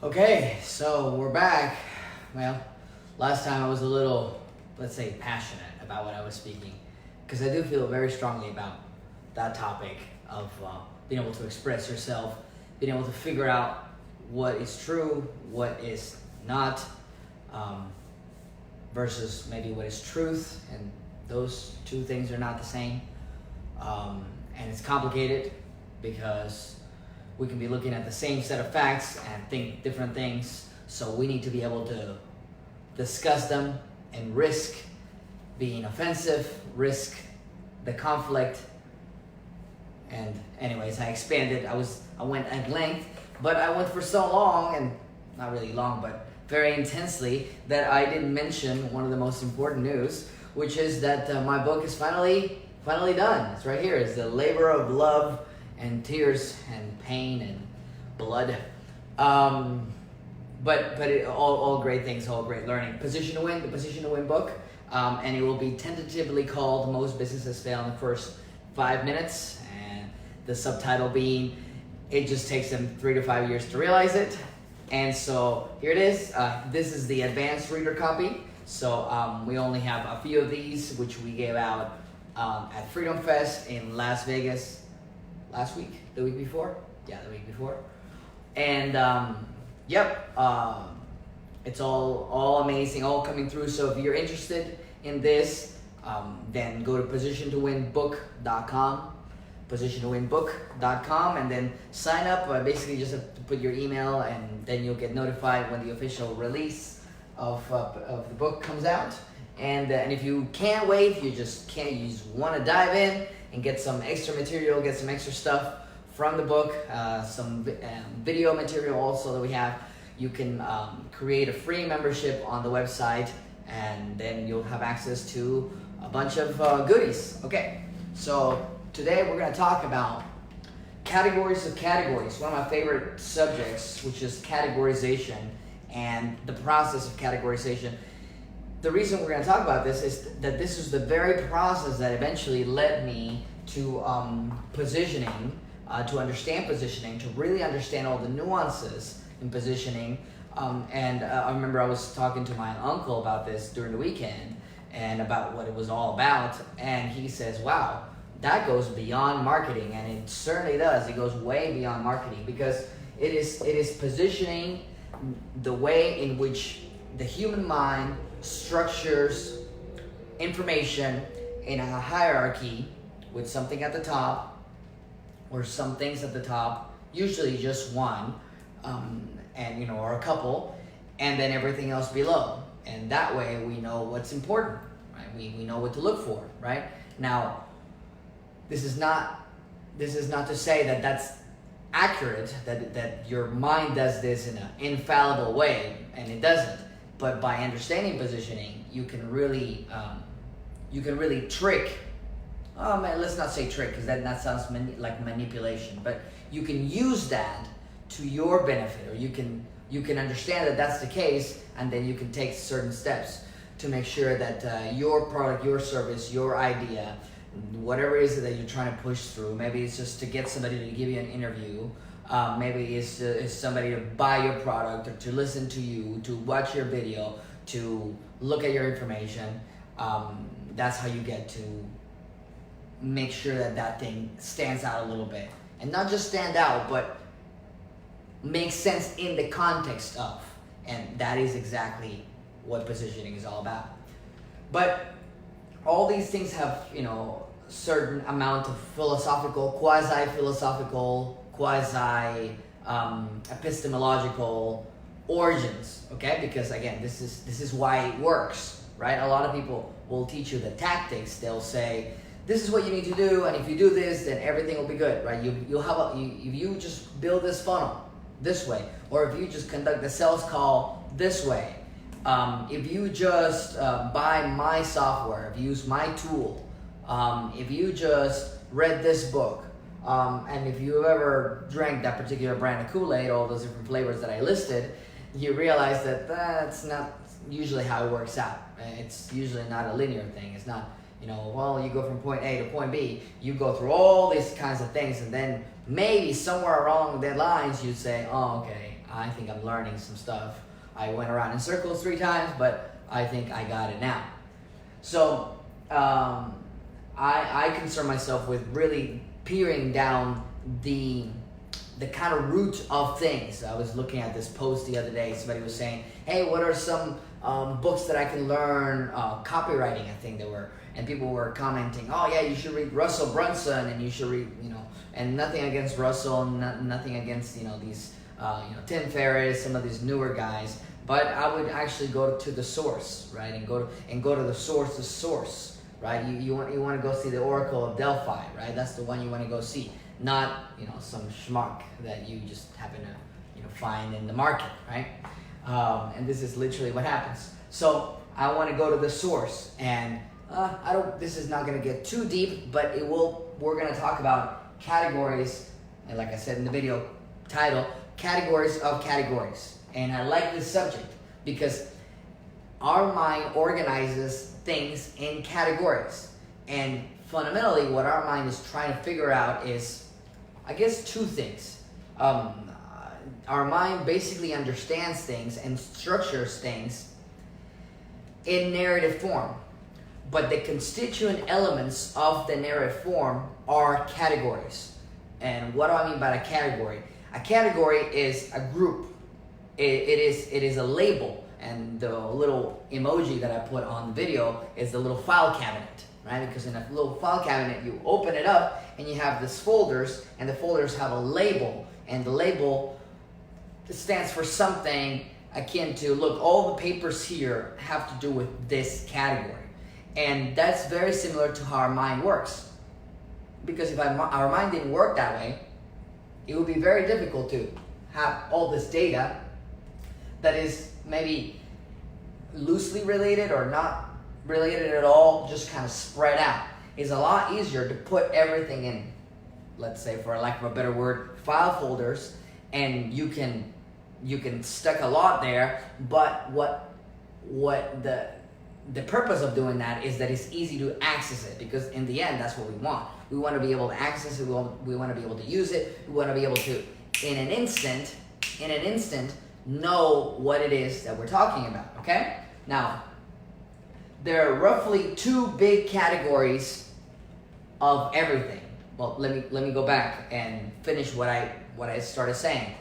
Okay, so we're back. Well, last time I was a little, let's say, passionate about what I was speaking, because I do feel very strongly about that topic of being able to express yourself, being able to figure out what is true, what is not, versus maybe what is truth, and those two things are not the same. And it's complicated because we can be looking at the same set of facts and think different things. So we need to be able to discuss them and risk being offensive, risk the conflict. And anyways, I expanded. I went at length, but I went for so long, and not really long, but very intensely, that I didn't mention one of the most important news, which is that my book is finally done. It's right here. It's the labor of love and tears and pain and blood. But all great things, all great learning. Position to Win, the Position to Win book. And it will be tentatively called Most Businesses Fail in the First 5 Minutes. And the subtitle being, it just takes them 3 to 5 years to realize it. And so here it is. This is the advanced reader copy. So we only have a few of these, which we gave out at Freedom Fest in Las Vegas last week, the week before? Yeah, the week before. And it's all amazing, all coming through. So if you're interested in this, then go to positiontowinbook.com, positiontowinbook.com, and then sign up. Basically just have to put your email, and then you'll get notified when the official release of the book comes out. And if you can't wait, you just want to dive in and get some extra material, get some extra stuff from the book, some video material also that we have. You can create a free membership on the website, and then you'll have access to a bunch of goodies. Okay, so today we're going to talk about categories of categories, one of my favorite subjects, which is categorization and the process of categorization. The reason we're going to talk about this is that this is the very process that eventually led me to positioning, to understand positioning, to really understand all the nuances in positioning. I remember I was talking to my uncle about this during the weekend and about what it was all about. And he says, wow, that goes beyond marketing. And it certainly does. It goes way beyond marketing, because it is positioning the way in which the human mind structures information in a hierarchy, with something at the top or some things at the top, usually just one, or a couple, and then everything else below. And that way we know what's important, right? We know what to look for, right? Now, this is not to say that that's accurate, that your mind does this in an infallible way, and it doesn't. But by understanding positioning, you can really trick. Oh man, let's not say trick, because that sounds like manipulation. But you can use that to your benefit, or you can understand that that's the case, and then you can take certain steps to make sure that your product, your service, your idea, whatever it is that you're trying to push through. Maybe it's just to get somebody to give you an interview. Maybe it's somebody to buy your product, or to listen to you, to watch your video, to look at your information. That's how you get to make sure that thing stands out a little bit. And not just stand out, but make sense in the context of. And that is exactly what positioning is all about. But all these things have, certain amount of philosophical, quasi-philosophical, epistemological origins, okay? Because again, this is why it works, right? A lot of people will teach you the tactics. They'll say, this is what you need to do, and if you do this, then everything will be good, right? If you just build this funnel this way, or if you just conduct the sales call this way, if you just buy my software, if you use my tool, if you just read this book, and if you've ever drank that particular brand of Kool-Aid, all those different flavors that I listed, you realize that that's not usually how it works out. It's usually not a linear thing. It's not, you go from point A to point B. You go through all these kinds of things, and then maybe somewhere along the lines you say, oh, okay, I think I'm learning some stuff. I went around in circles 3 times, but I think I got it now. So I concern myself with really peering down the kind of root of things. I was looking at this post the other day. Somebody was saying, hey, what are some books that I can learn? Copywriting, I think they were. And people were commenting, oh yeah, you should read Russell Brunson, and you should read, and nothing against Russell, nothing against, these, Tim Ferriss, some of these newer guys. But I would actually go to the source, right? And go to the source, right? You want to go see the Oracle of Delphi, right? That's the one you want to go see. Not, some schmuck that you just happen to, find in the market, right? And this is literally what happens. So I want to go to the source, and this is not going to get too deep, but we're going to talk about categories, and like I said in the video title, categories of categories. And I like this subject because our mind organizes things in categories. And fundamentally, what our mind is trying to figure out is, I guess, 2 things. Our mind basically understands things and structures things in narrative form. But the constituent elements of the narrative form are categories. And what do I mean by a category? A category is a group. It is a label, and the little emoji that I put on the video is the little file cabinet, right? Because in a little file cabinet, you open it up and you have these folders, and the folders have a label, and the label stands for something akin to, look, all the papers here have to do with this category. And that's very similar to how our mind works. Because if our mind didn't work that way, it would be very difficult to have all this data that is maybe loosely related or not related at all, just kind of spread out. It's a lot easier to put everything in, let's say, for lack of a better word, file folders, and you can stuck a lot there, but what the purpose of doing that is that it's easy to access it, because in the end, that's what we want. We want to be able to access it, we want to be able to use it, we want to be able to, in an instant, know what it is that we're talking about, okay? Now, there are roughly 2 big categories of everything. Well, let me go back and finish what I started saying.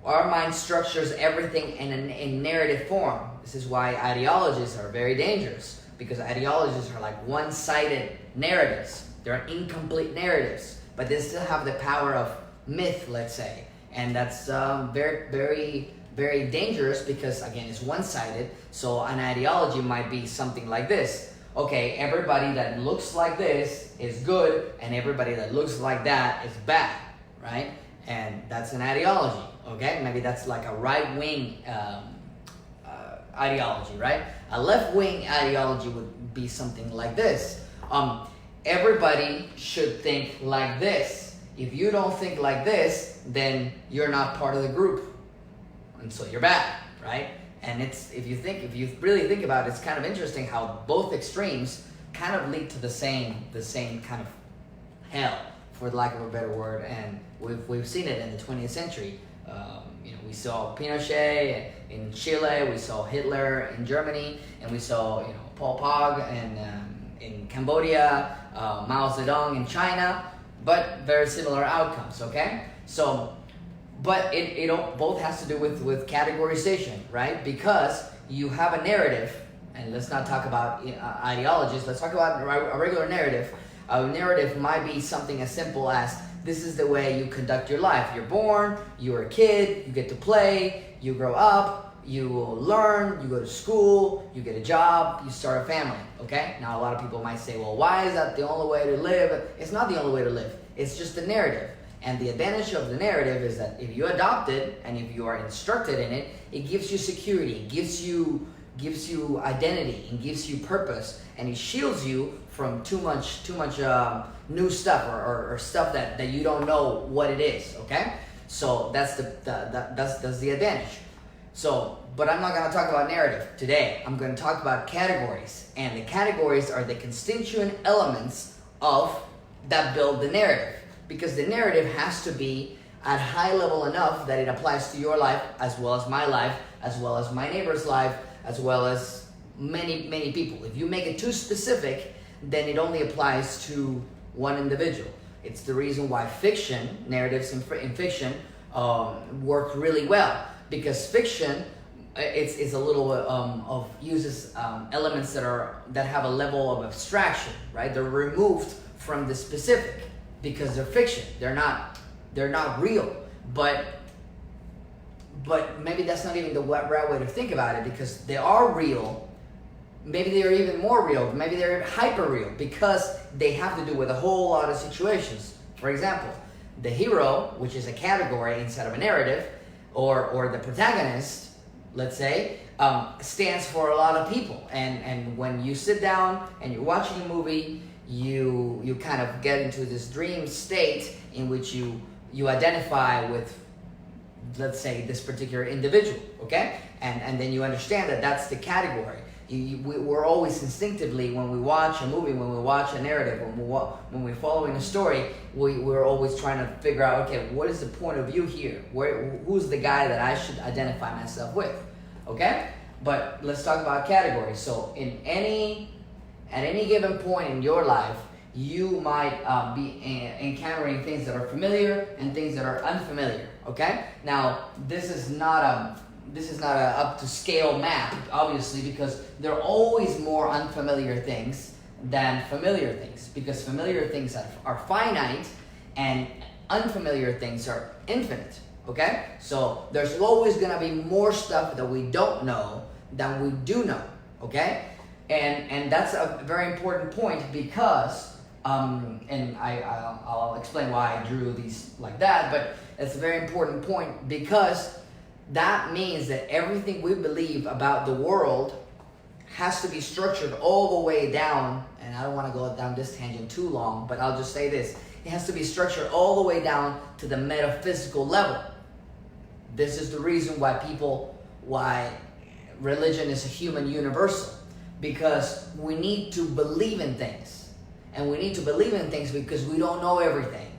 Our mind structures everything in narrative form. This is why ideologies are very dangerous, because ideologies are like one-sided narratives. They're incomplete narratives, but they still have the power of myth, let's say. And that's very, very, very dangerous because, again, it's one-sided. So an ideology might be something like this. Okay, everybody that looks like this is good, and everybody that looks like that is bad, right? And that's an ideology, okay? Maybe that's like a right-wing ideology, right? A left-wing ideology would be something like this. Everybody should think like this. If you don't think like this, then you're not part of the group, and so you're bad, right? And if you really think about it, it's kind of interesting how both extremes kind of lead to the same kind of hell, for the lack of a better word. And we've seen it in the 20th century. We saw Pinochet in Chile, we saw Hitler in Germany, and we saw Pol Pot in Cambodia, Mao Zedong in China. But very similar outcomes, okay? So, but it both has to do with categorization, right? Because you have a narrative, and let's not talk about ideologies, let's talk about a regular narrative. A narrative might be something as simple as, this is the way you conduct your life. You're born, you're a kid, you get to play, you grow up, you learn, you go to school, you get a job, you start a family, okay? Now, a lot of people might say, well, why is that the only way to live? It's not the only way to live. It's just the narrative. And the advantage of the narrative is that if you adopt it and if you are instructed in it, it gives you security, it gives you identity, and gives you purpose, and it shields you from too much new stuff or stuff that you don't know what it is, okay? So that's the advantage. So, but I'm not going to talk about narrative today. I'm going to talk about categories, and the categories are the constituent elements of that build the narrative, because the narrative has to be at high level enough that it applies to your life as well as my life, as well as my neighbor's life, as well as many people. If you make it too specific, then it only applies to one individual. It's the reason why fiction, narratives in fiction work really well, because fiction it's a little uses elements that have a level of abstraction, right? They're removed from the specific because they're fiction. They're not real. But maybe that's not even the right way to think about it, because they are real. Maybe they're even more real. Maybe they're hyper real because they have to do with a whole lot of situations. For example, the hero, which is a category instead of a narrative, or the protagonist, let's say, stands for a lot of people. And when you sit down and you're watching a movie, you kind of get into this dream state in which you identify with, let's say, this particular individual, okay? And then you understand that that's the category. We're always instinctively, when we watch a movie, when we watch a narrative, when we're following a story, we're always trying to figure out, okay, what is the point of view here? Who's the guy that I should identify myself with? Okay? But let's talk about categories. So at any given point in your life, you might be encountering things that are familiar and things that are unfamiliar. Okay? Now, this is not a up to scale map, obviously, because there are always more unfamiliar things than familiar things, because familiar things are finite and unfamiliar things are infinite. Okay? So there's always going to be more stuff that we don't know than we do know. Okay? And that's a very important point, because and I'll explain why I drew these like that, but it's a very important point, because that means that everything we believe about the world has to be structured all the way down, and I don't want to go down this tangent too long, but I'll just say this. It has to be structured all the way down to the metaphysical level. This is the reason why religion is a human universal, because we need to believe in things. And we need to believe in things because we don't know everything.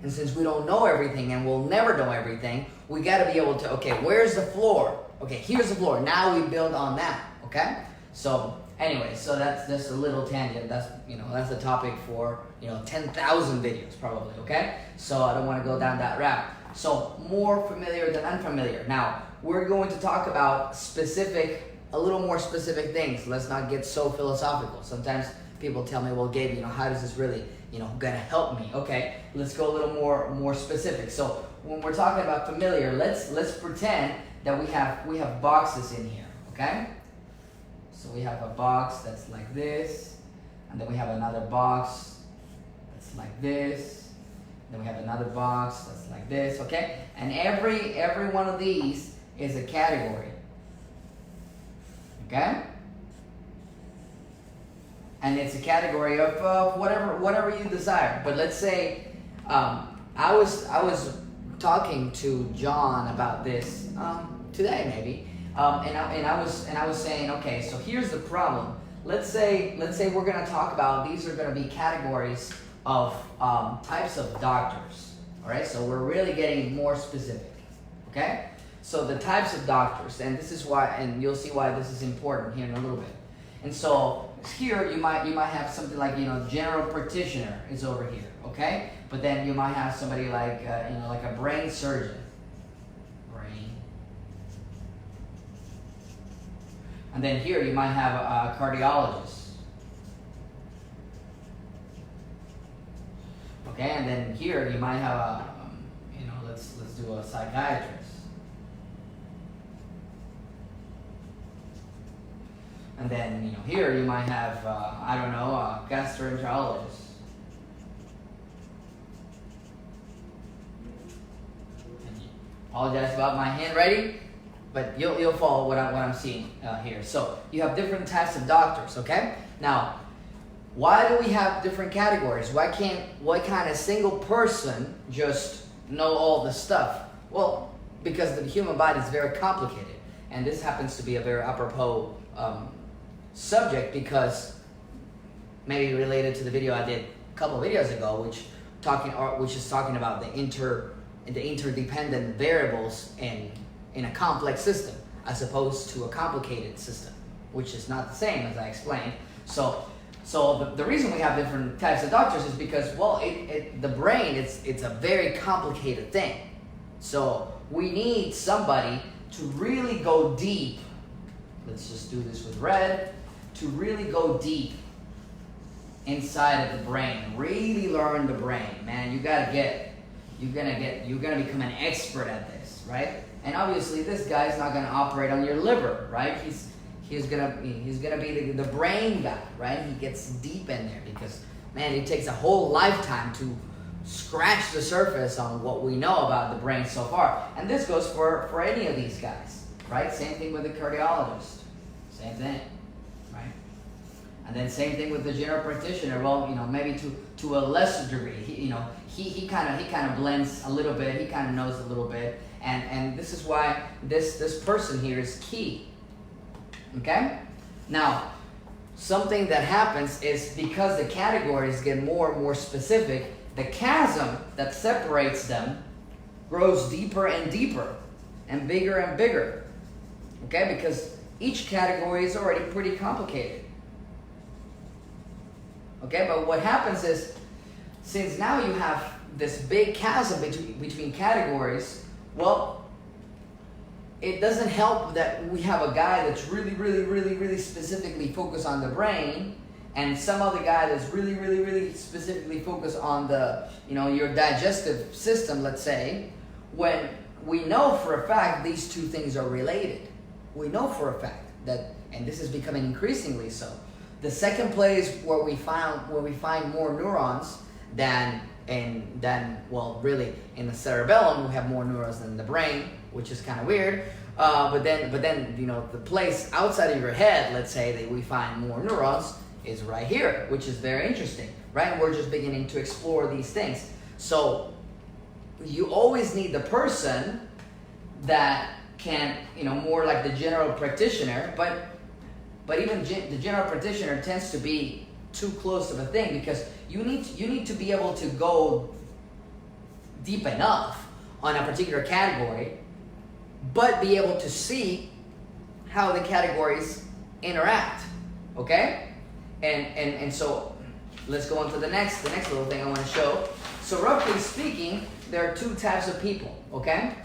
And since we don't know everything and we'll never know everything, we got to be able to, okay, where's the floor? Okay, here's the floor. Now we build on that, okay? So anyway, so that's just a little tangent. That's a topic for, 10,000 videos probably, okay? So I don't want to go down that route. So more familiar than unfamiliar. Now, we're going to talk about a little more specific things. Let's not get so philosophical. Sometimes people tell me, well, Gabe, how does this really, gonna help me? Okay, let's go a little more specific. So when we're talking about familiar, let's pretend that we have boxes in here, okay? So we have a box that's like this, and then we have another box that's like this, then we have another box that's like this, okay? And every one of these is a category, okay? And it's a category of whatever you desire. But let's say I was talking to John about this today, maybe, and I was saying, okay, so here's the problem. Let's say we're going to talk about, these are going to be categories of types of doctors. All right, so we're really getting more specific. Okay, so the types of doctors, and this is why, and you'll see why this is important here in a little bit. And so here you might have something like, general practitioner is over here, okay? But then you might have somebody like like a brain surgeon. And then here you might have a cardiologist. Okay, and then here you might have a let's do a psychiatrist. And then, here you might have, a gastroenterologist. Apologize about my handwriting, but you'll follow what I'm seeing here. So you have different types of doctors, okay? Now, why do we have different categories? Why can't a single person just know all the stuff? Well, because the human body is very complicated, and this happens to be a very apropos subject, because maybe related to the video I did a couple of videos ago, which is talking about the the interdependent variables in a complex system as opposed to a complicated system, which is not the same as I explained. So the reason we have different types of doctors is because, well, the brain, it's a very complicated thing. So we need somebody to really go deep. Let's just do this with red. To really go deep inside of the brain, really learn the brain, man. You're gonna become an expert at this, right? And obviously, this guy's not gonna operate on your liver, right? He's gonna be the brain guy, right? He gets deep in there because, man, it takes a whole lifetime to scratch the surface on what we know about the brain so far. And this goes for any of these guys, right? Same thing with the cardiologist, same thing, right? And then same thing with the general practitioner. Well, maybe to a lesser degree. He kind of blends a little bit. He kind of knows a little bit, and this is why this person here is key. Okay? Now, something that happens is because the categories get more and more specific, the chasm that separates them grows deeper and deeper and bigger. Okay? Because each category is already pretty complicated. Okay? But what happens is, since now you have this big chasm between categories, well, it doesn't help that we have a guy that's really specifically focused on the brain, and some other guy that's really specifically focused on the, your digestive system, let's say, when we know for a fact these two things are related. We know for a fact that, and this is becoming increasingly so. The second place where we find more neurons than really in the cerebellum, we have more neurons than the brain, which is kind of weird. But then the place outside of your head, let's say, that we find more neurons is right here, which is very interesting, right? And we're just beginning to explore these things. So you always need the person that can, more like the general practitioner, but even the general practitioner tends to be too close of a thing, because you need to be able to go deep enough on a particular category, but be able to see how the categories interact. Okay? And so let's go on to the next little thing I want to show. So roughly speaking, there are two types of people, okay?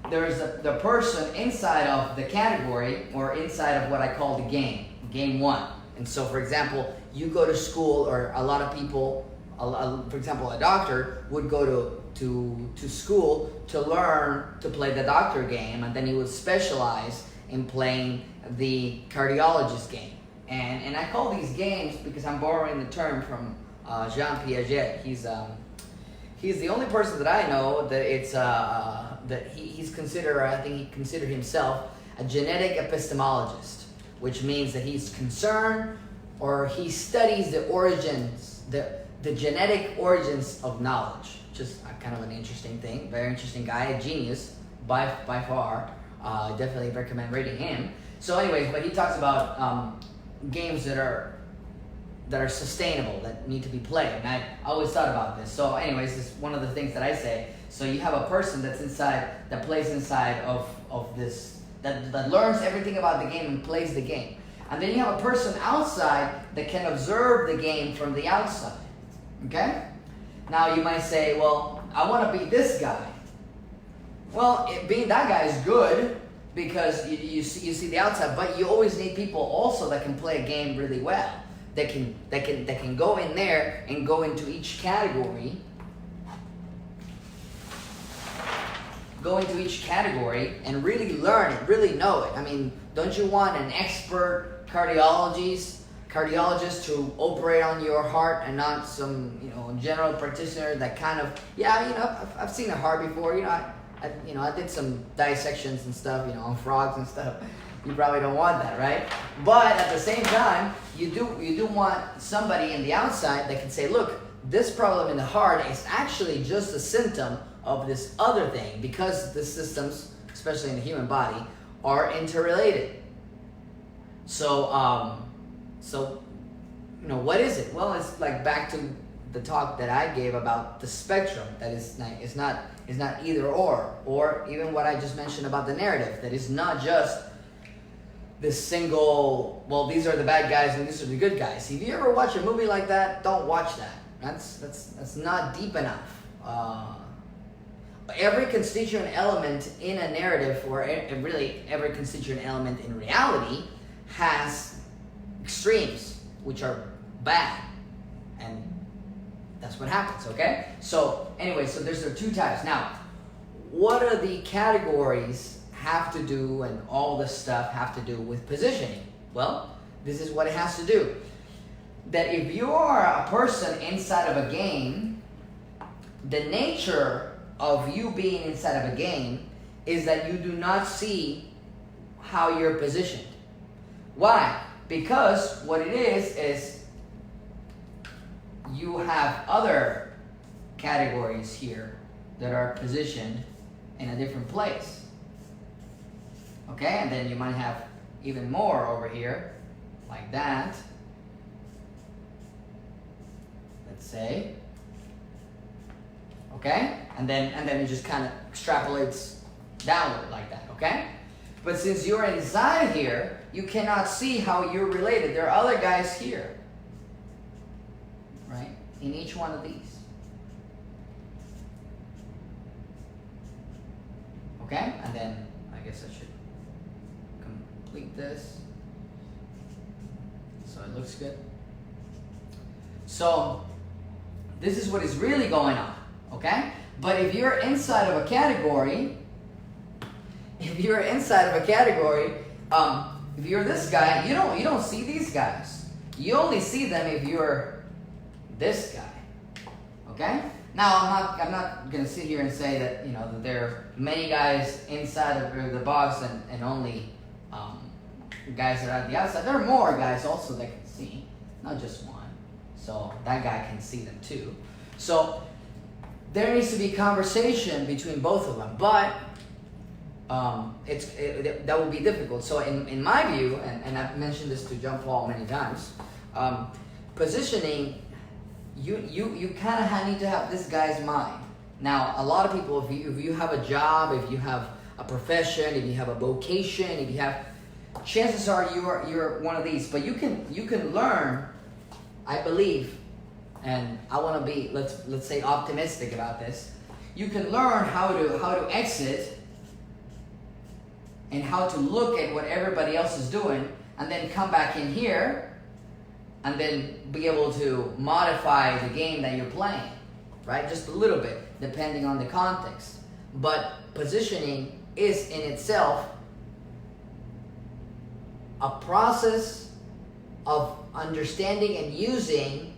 There's the person inside of the category, or inside of what I call the game one. And so, for example, you go to school, or a lot of people, for example, a doctor would go to school to learn to play the doctor game, and then he would specialize in playing the cardiologist game. And I call these games because I'm borrowing the term from Jean Piaget. He's the only person that I know that he's considered, I think he considered himself a genetic epistemologist, which means that he's concerned, or he studies the origins, the genetic origins of knowledge. Just kind of an interesting thing. Very interesting guy, a genius by far. Definitely recommend reading him. So anyways, but he talks about games that are sustainable, that need to be played. And I always thought about this. So anyways, this is one of the things that I say. So you have a person that's inside, that plays inside of this, that learns everything about the game and plays the game. And then you have a person outside that can observe the game from the outside. Okay? Now you might say, well, I want to be this guy. Well, being that guy is good because you see the outside, but you always need people also that can play a game really well. That can go in there and go into each category. Go into each category and really learn it, really know it. I mean, don't you want an expert cardiologist to operate on your heart, and not some general practitioner that kind of, I've seen a heart before. I did some dissections and stuff, on frogs and stuff. You probably don't want that, right? But at the same time, you do want somebody in the outside that can say, look, this problem in the heart is actually just a symptom of this other thing, because the systems, especially in the human body, are interrelated. So what is it? Well, it's like back to the talk that I gave about the spectrum, that is not either or even what I just mentioned about the narrative, that is not just this single, well, these are the bad guys and these are the good guys. If you ever watch a movie like that, don't watch that. That's not deep enough. Every constituent element in a narrative, or really every constituent element in reality, has extremes, which are bad. And that's what happens, okay? So anyway, so there's the two types. Now, what are the categories have to do, and all this stuff have to do with positioning? Well, this is what it has to do. That if you are a person inside of a game, the nature of you being inside of a game is that you do not see how you're positioned. Why? Because what it is you have other categories here that are positioned in a different place. Okay, and then you might have even more over here, like that. Let's say. Okay, and then it just kind of extrapolates downward like that. Okay, but since you're inside here, you cannot see how you're related. There are other guys here, right? In each one of these. Okay, and then I guess I should complete this so it looks good. So this is what is really going on, okay? But if you're inside of a category, if you're this guy, you don't see these guys. You only see them if you're this guy, okay? Now I'm not gonna sit here and say that that there are many guys inside of the box and only guys that are at the outside. There are more guys also that can see, not just one. So that guy can see them too. So there needs to be conversation between both of them, but that would be difficult. So in my view, and I've mentioned this to John Paul many times, positioning, you kind of need to have this guy's mind. Now, a lot of people, if you have a job, if you have a profession, if you have a vocation, if you have, chances are you're one of these. But you can learn, I believe, and I want to be let's say optimistic about this. You can learn how to exit and how to look at what everybody else is doing, and then come back in here, and then be able to modify the game that you're playing, right? Just a little bit, depending on the context. But positioning is in itself a process of understanding and using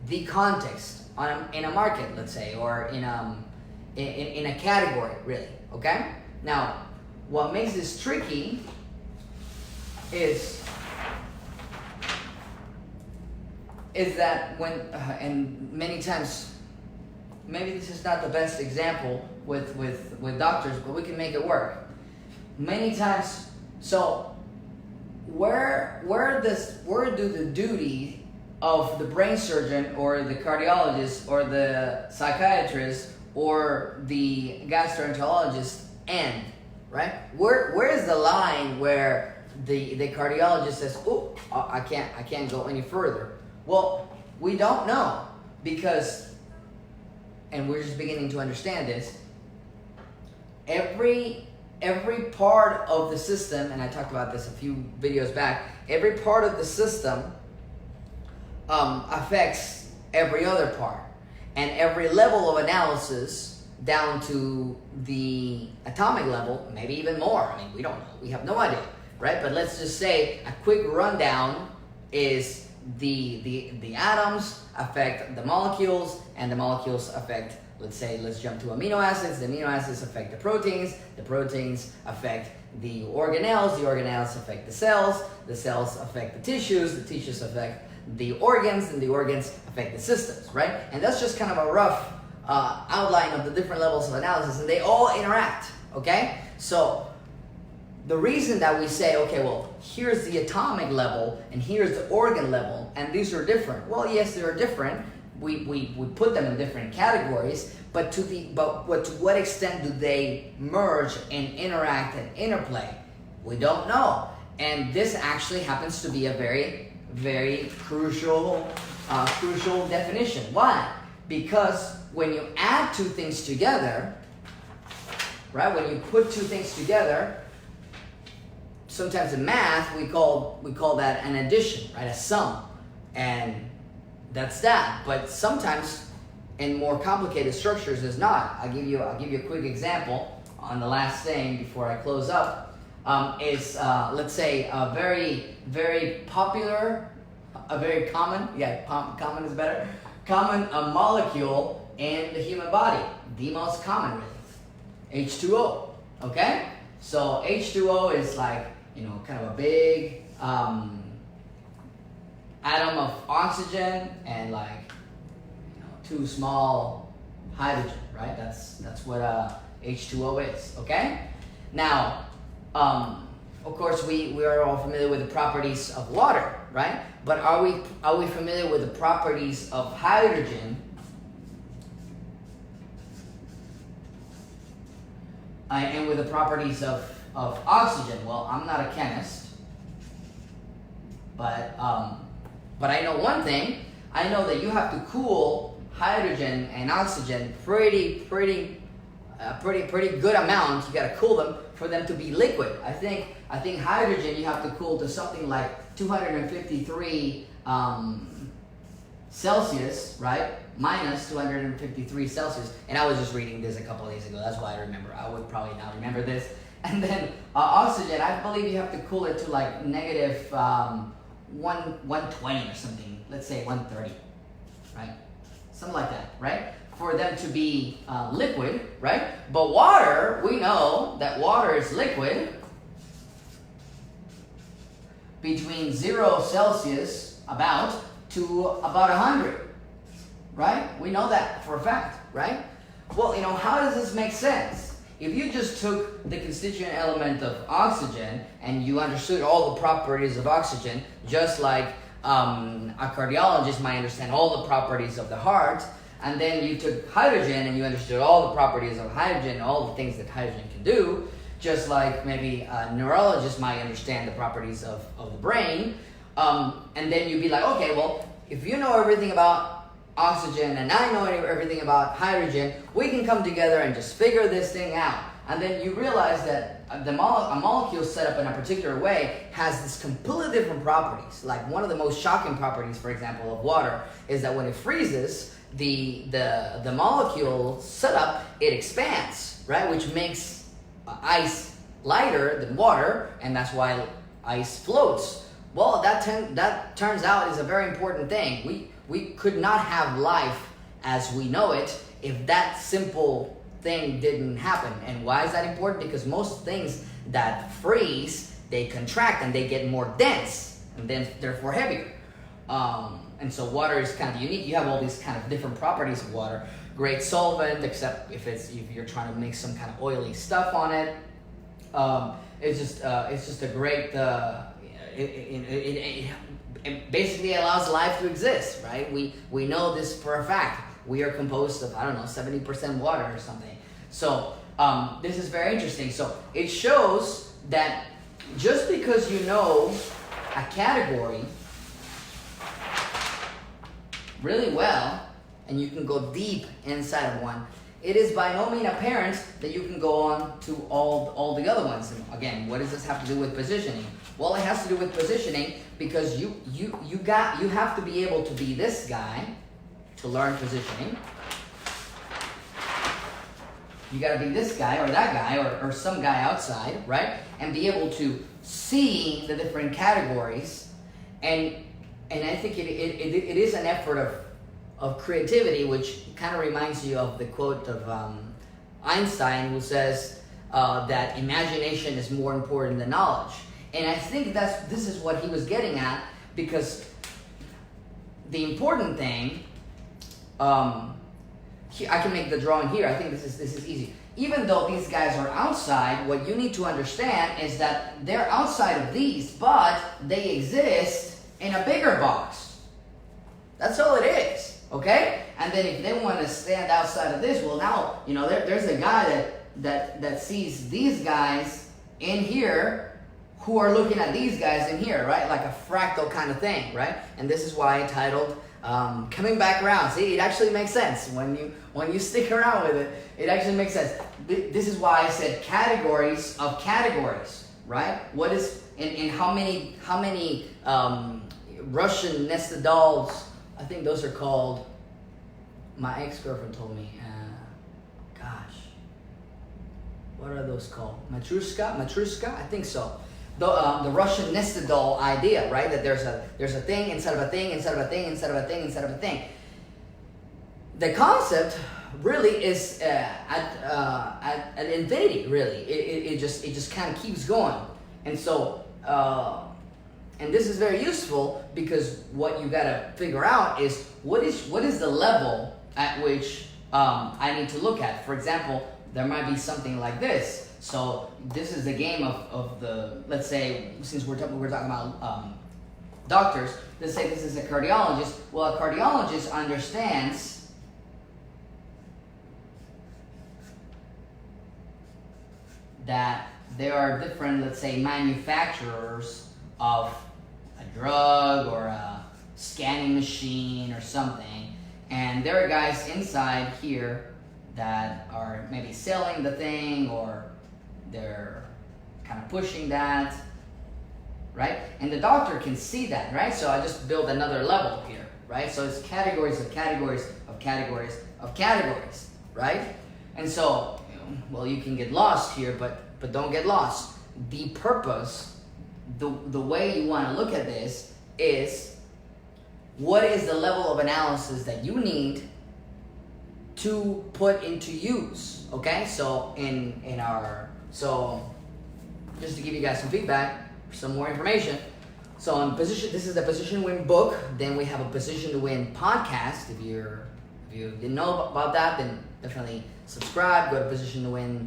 the context in a market, let's say, or in a category, really, okay? Now, what makes this tricky is that when, and many times, maybe this is not the best example with doctors, but we can make it work. Many times, so where do the duty of the brain surgeon or the cardiologist or the psychiatrist or the gastroenterologist end, right? Where is the line where the cardiologist says, "Oh, I can't go any further"? Well, we don't know, because, and we're just beginning to understand this, every part of the system, and I talked about this a few videos back, every part of the system affects every other part, and every level of analysis down to the atomic level, maybe even more. I mean, we don't know, we have no idea, right? But let's just say a quick rundown is the atoms affect the molecules, and the molecules affect, let's jump to amino acids. The amino acids affect the proteins affect the organelles affect the cells affect the tissues affect the organs, and the organs affect the systems, right? And that's just kind of a rough outline of the different levels of analysis, and they all interact, okay? So the reason that we say, okay, well, here's the atomic level and here's the organ level, and these are different. Well, yes, they are different, we put them in different categories, but to what extent do they merge and interact and interplay? We don't know. And this actually happens to be a very, very crucial definition. Why? Because when you add two things together, right? When you put two things together, sometimes in math we call that an addition, right? A sum, and that's that. But sometimes in more complicated structures, it's not. I'll give you a quick example on the last thing before I close up. Is let's say a very, very popular, a very common, common is better, common molecule in the human body, the most common really, H2O, okay? So H2O is like, kind of a big atom of oxygen and like, two small hydrogen, right? That's what H2O is, okay? Now, of course, we are all familiar with the properties of water, right? But are we familiar with the properties of hydrogen? And with the properties of oxygen? Well, I'm not a chemist, but I know one thing. I know that you have to cool hydrogen and oxygen pretty good amount. You gotta cool them for them to be liquid. I think hydrogen you have to cool to something like 253 Celsius, right? Minus 253 Celsius. And I was just reading this a couple of days ago. That's why I remember. I would probably not remember this. And then oxygen, I believe you have to cool it to like negative 120 or something. Let's say 130, right? Something like that, right? For them to be liquid, right? But water, we know that water is liquid between 0 Celsius to about 100, right? We know that for a fact, right? Well, how does this make sense? If you just took the constituent element of oxygen and you understood all the properties of oxygen, just like a cardiologist might understand all the properties of the heart, and then you took hydrogen and you understood all the properties of hydrogen, all the things that hydrogen can do, just like maybe a neurologist might understand the properties of the brain. And then you'd be like, okay, well, if you know everything about oxygen and I know everything about hydrogen, we can come together and just figure this thing out. And then you realize that a molecule set up in a particular way has this completely different properties. Like one of the most shocking properties, for example, of water is that when it freezes, the molecule setup, it expands, right? Which makes ice lighter than water, and that's why ice floats. Well, that turns out is a very important thing. We could not have life as we know it if that simple thing didn't happen. And why is that important? Because most things that freeze, they contract and they get more dense and then therefore heavier. And so water is kind of unique. You have all these kind of different properties of water. Great solvent, except if you're trying to mix some kind of oily stuff on it. It's just a great. It basically allows life to exist, right? We know this for a fact. We are composed of 70% water or something. So this is very interesting. So it shows that just because you know a category really well, and you can go deep inside of one, it is by no means apparent that you can go on to all the other ones. And again, what does this have to do with positioning? Well, it has to do with positioning because you have to be able to be this guy to learn positioning. You got to be this guy or that guy or some guy outside, right? And be able to see the different categories. And I think it is an effort of creativity, which kind of reminds you of the quote of Einstein, who says that imagination is more important than knowledge. And I think this is what he was getting at, because the important thing, I can make the drawing here. I think this is easy. Even though these guys are outside, what you need to understand is that they're outside of these, but they exist in a bigger box. That's all it is. okay? And then if they want to stand outside of this, well, now, you know, there's a guy that sees these guys in here who are looking at these guys in here, right? Like a fractal kind of thing, right? And this is why I titled Coming Back Around. See, it actually makes sense. When you stick around with it, it actually makes sense. This is why I said categories of categories, right? What is, in how many Russian nested dolls, I think those are called, my ex-girlfriend told me, gosh, what are those called? Matrushka? I think so. The Russian nested doll idea, right? That there's a thing inside of a thing, inside of a thing, inside of a thing, inside of a thing. The concept really is at infinity, really. It just kind of keeps going. And so, and this is very useful because what you gotta figure out is what is the level at which I need to look at. For example, there might be something like this. So this is the game of the, let's say, since we're talking about doctors, let's say this is a cardiologist. Well, a cardiologist understands that there are different, let's say, manufacturers of a drug or a scanning machine or something, and there are guys inside here that are maybe selling the thing, or they're kind of pushing that, right? And the doctor can see that, right? So I just built another level here, right? So it's categories of categories of categories of categories, right? And so, well, you can get lost here, but don't get lost. The purpose, the way you want to look at this is, what is the level of analysis that you need to put into use, okay? So so just to give you guys some feedback, some more information. So on position, this is the Position to Win book. Then we have a Position to Win podcast. If you didn't know about that, then definitely subscribe. Go to Position to Win,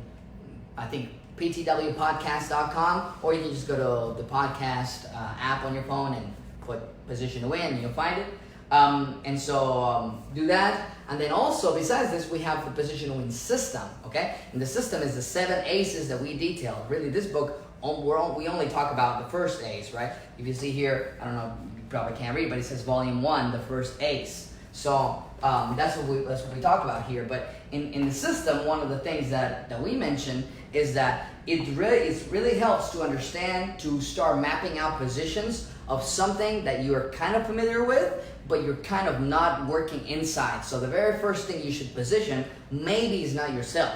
I think ptwpodcast.com, or you can just go to the podcast app on your phone and put Position to Win and you'll find it. And so do that. And then also, besides this, we have the Position to Win system, okay? And the system is the 7 aces that we detailed. Really, this book, we only talk about the first ace, right? If you see here, I don't know, you probably can't read, but it says volume 1, the first ace. So that's what we talk about here. But in the system, one of the things that we mentioned is that it really helps to understand, to start mapping out positions of something that you're kind of familiar with, but you're kind of not working inside. So the very first thing you should position maybe is not yourself,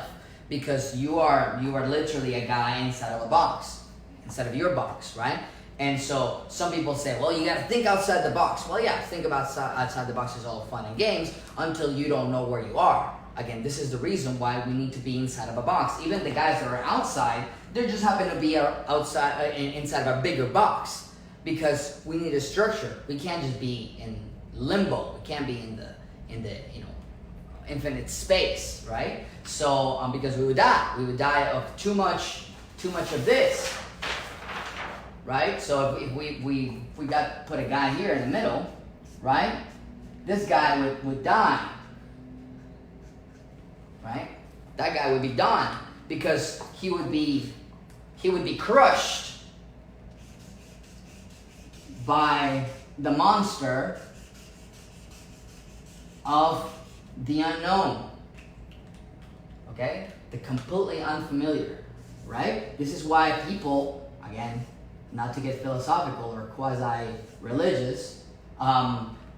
because you are literally a guy inside of a box, inside of your box, right? And so some people say, well, you got to think outside the box. Well, yeah, think about outside the box is all fun and games until you don't know where you are. Again, this is the reason why we need to be inside of a box. Even the guys that are outside, they just happen to be outside, inside of a bigger box, because we need a structure. We can't just be in limbo. We can't be in the infinite space, right? So because we would die of too much of this, right? So if we put a guy here in the middle, right? This guy would die, right? That guy would be done, because he would be crushed by the monster of the unknown, okay? The completely unfamiliar, right? This is why people, again, not to get philosophical or quasi-religious,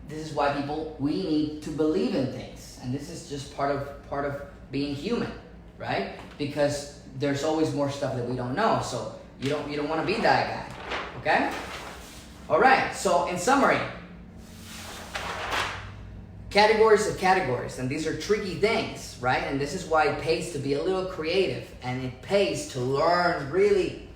this is why we need to believe in things. And this is just part of being human, right? Because there's always more stuff that we don't know. So you don't want to be that guy, okay? All right, so in summary, categories of categories, and these are tricky things, right? And this is why it pays to be a little creative, and it pays to learn, really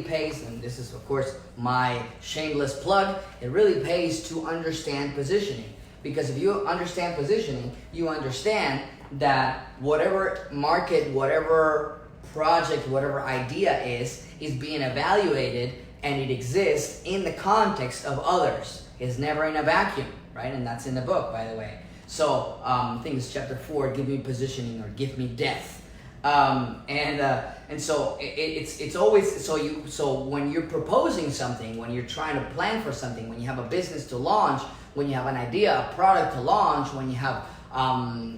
pays, and this is of course my shameless plug, it really pays to understand positioning. Because if you understand positioning, you understand that whatever market, whatever project, whatever idea is being evaluated, and it exists in the context of others. It's never in a vacuum, right? And that's in the book, by the way. So I think it's chapter 4, give me positioning or give me death. And so it's always, so when you're proposing something, when you're trying to plan for something, when you have a business to launch, when you have an idea, a product to launch, when you have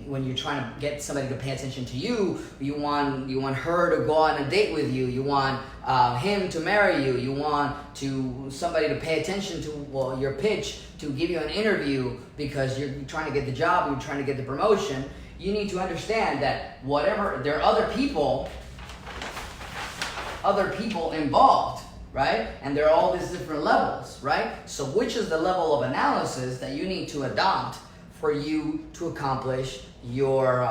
when you're trying to get somebody to pay attention to you, you want her to go on a date with you, you want him to marry you, you want somebody to pay attention to your pitch, to give you an interview because you're trying to get the job, you're trying to get the promotion. You need to understand that there are other people involved, right? And there are all these different levels, right? So which is the level of analysis that you need to adopt for you to accomplish your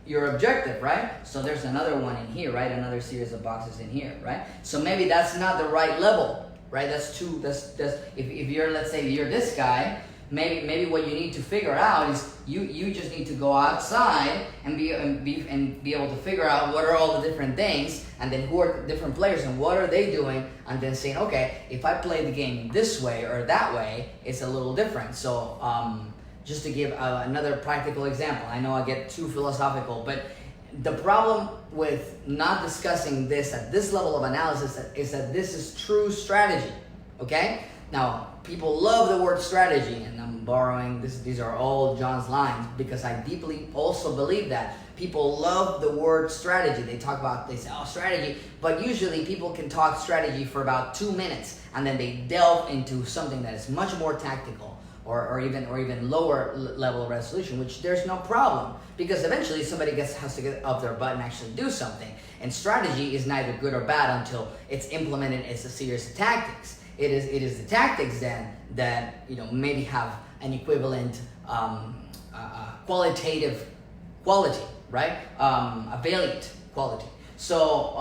objective, right? So there's another one in here, right? Another series of boxes in here, right? So maybe that's not the right level, right? That's if you're, let's say you're this guy, maybe what you need to figure out is you just need to go outside and be able to figure out what are all the different things, and then who are the different players and what are they doing, and then saying, okay, if I play the game this way or that way, it's a little different. So just to give another practical example, I know I get too philosophical, but the problem with not discussing this at this level of analysis is that this is true strategy, okay? Now, people love the word strategy, and I'm borrowing this. These are all John's lines because I deeply also believe that people love the word strategy. They say, oh, strategy, but usually people can talk strategy for about 2 minutes, and then they delve into something that is much more tactical or even lower level resolution, which there's no problem because eventually somebody has to get up their butt and actually do something. And strategy is neither good or bad until it's implemented as a series of tactics. It is the tactics then that maybe have an equivalent qualitative quality, right? A valiant quality. So,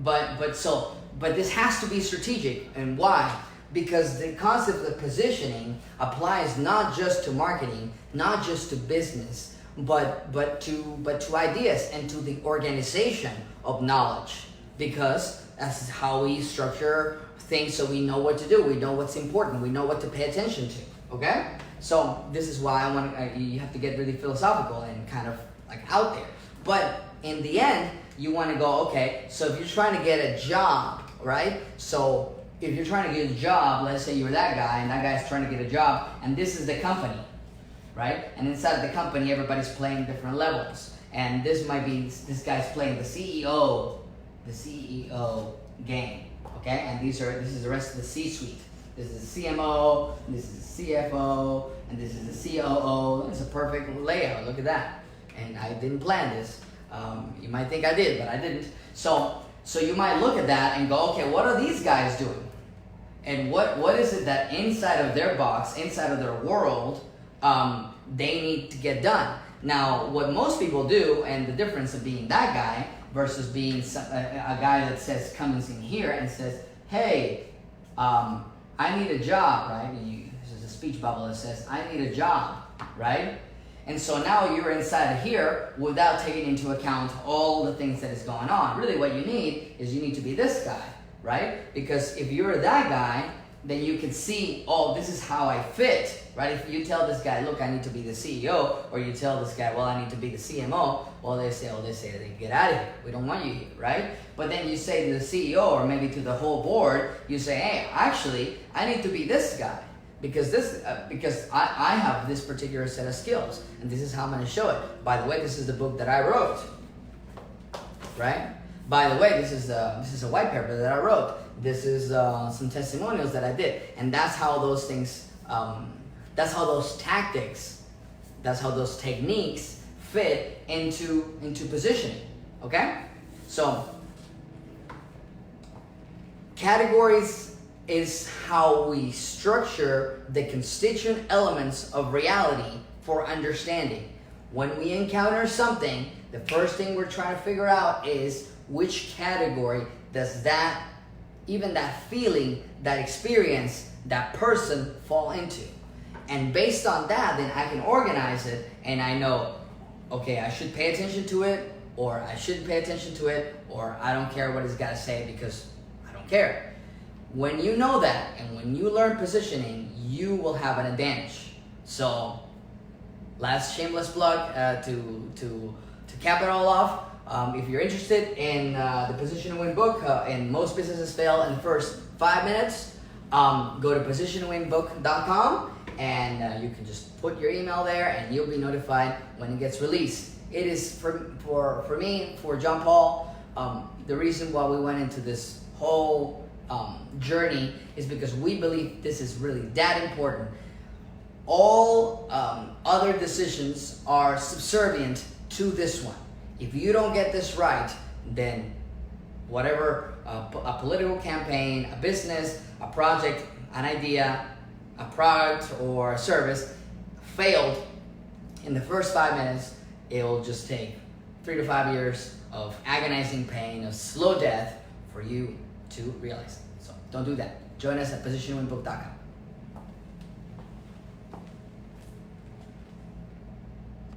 but this has to be strategic, and why? Because the concept of positioning applies not just to marketing, not just to business, but to ideas and to the organization of knowledge. Because that's how we structure things, so we know what to do, we know what's important, we know what to pay attention to. Okay? So this is why you have to get really philosophical and kind of like out there. But in the end, you want to go, okay, so if you're trying to get a job, right? So if you're trying to get a job, let's say you're that guy and that guy's trying to get a job, and this is the company, right? And inside the company, everybody's playing different levels. And this guy's playing the CEO game, okay? And this is the rest of the C-suite. This is the CMO, this is the CFO, and this is the COO. It's a perfect layout. Look at that. And I didn't plan this. You might think I did, but I didn't. So you might look at that and go, okay, what are these guys doing? And what is it that inside of their box, inside of their world, they need to get done? Now, what most people do, and the difference of being that guy versus being a guy that comes in here and says, hey, I need a job, right? This is a speech bubble that says, I need a job, right? And so now you're inside of here without taking into account all the things that is going on. Really what you need is you need to be this guy, right? Because if you're that guy, then you can see, oh, this is how I fit, right? If you tell this guy, look, I need to be the CEO, or you tell this guy, well, I need to be the CMO, well, they say, get out of here. We don't want you here, right? But then you say to the CEO, or maybe to the whole board, you say, hey, actually, I need to be this guy. Because I have this particular set of skills, and this is how I'm going to show it. By the way, this is the book that I wrote, right? By the way, this is a white paper that I wrote. This is some testimonials that I did, and that's how those things, that's how those tactics, that's how those techniques fit into positioning. Okay, so categories is how we structure the constituent elements of reality for understanding. When we encounter something, the first thing we're trying to figure out is which category does that feeling, that experience, that person fall into. And based on that, then I can organize it, and I know, okay, I should pay attention to it, or I shouldn't pay attention to it, or I don't care what he's got to say because I don't care. When you know that, and when you learn positioning, you will have an advantage. So last shameless plug to cap it all off. If you're interested in the Position to Win book, and most businesses fail in the first 5 minutes, go to positiontowinbook.com and you can just put your email there and you'll be notified when it gets released. It is for me, for John Paul, the reason why we went into this whole journey is because we believe this is really that important. All other decisions are subservient to this one. If you don't get this right, then whatever, a political campaign, a business, a project, an idea, a product or a service failed in the first 5 minutes, it will just take 3 to 5 years of agonizing pain, of slow death for you to realize it. So don't do that. Join us at positiontowinbook.com.